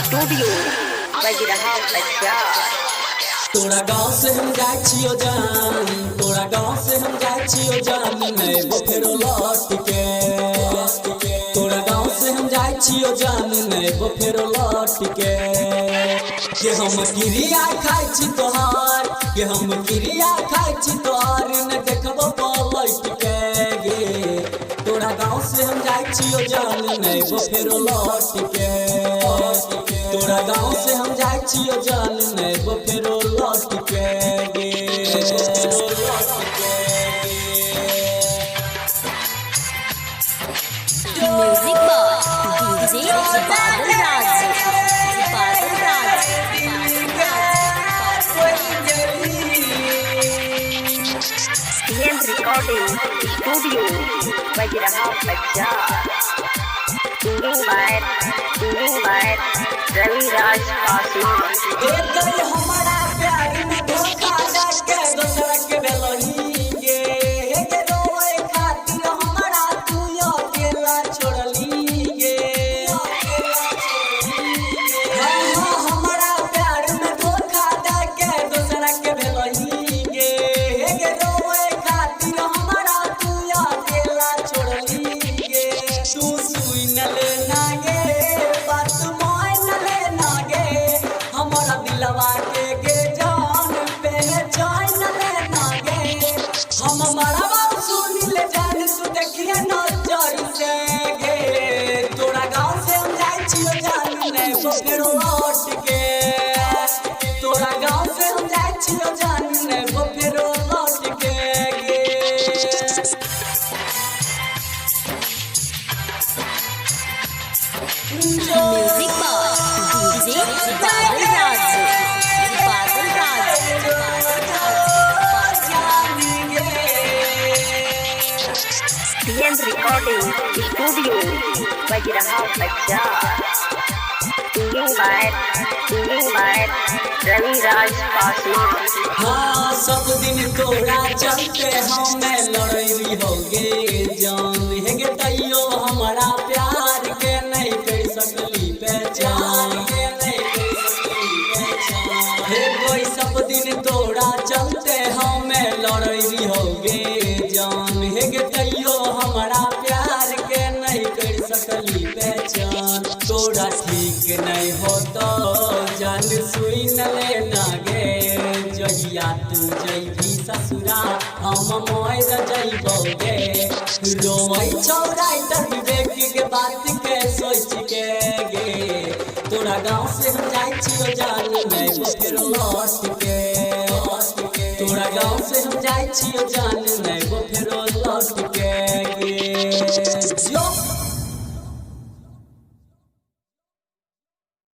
Studio बज रहा बच्चा। तोरा गाँव से हम जाय छियो जान, तोरा गाँव से हम जाय छियो जान, नैबो फेरो लौट के। तोरा गाँव से हम जाय छियो जान, नैबो फेरो लौट के। के हम क्रिया खाय छी तोहार, के हम क्रिया खाय छी तोहार, न देखबो पलट के गे। तोरा गाँव से हम जाय छियो जान, नैबो फेरो लौट के। तोरा गाँव से हम जाय छियो जान, नैबो फेरो लौट के गे। म्यूजिक बॉक्स डीजे बादल राज, बादल राज। रिकॉर्डिंग स्टूडियो बज रहा बच्चा। Singing by Ravi Raj Paswan. हमारा प्यार में धोखा देके दोसरा के भेलही गे। हे रोए खातिर हमारा तू अकेला छोड़ली गे। हाँ हमारा प्यार में धोखा देके दोसरा के भेलही गे। हे रोए खातिर हमारा तू अकेला छोड़ली गे। तू सुन लेना गे बात मान लेना गे, हमारा दिलवा के जान पहचान लेना गे। हम मरवा सुन ले जान तू देखिए नजर से गे। तोरा गाँव से हम जाय छियो जान, नैबो फेरो लौट के। तोरा गाँव से हम जाय छियो जान, नैबो फेरो लौट के गे। म्यूजिक बॉक्स डीजे बादल राज, बादल राज। रिकॉर्डिंग स्टूडियो बज रहा बच्चा। Singing by Ravi Raj Paswan. हाँ सब दिन तोरा चलते हमें लड़ाई हो गे जान। हे गे तैयो हमारा प्यार के नहीं कर सकली पहचान, के नहीं कर सकली पहचान। हे कोई सब दिन तोरा चलते हमें लड़ाई हो गे जान। हे गे तैयो हमारा प्यार के नहीं कर सकली पहचान। तोरा ठीक नहीं हो तो जान सुन लेना गे। जहिया तू जैबी ससुरा हम मोर जैबो गे। रोई छौ राइटर विवेक के बात के सोच के गे। तोरा गाँव से हम जाय छियो जान, नैबो फेरो लौट के। तोरा गाँव से हम जाय छियो जान,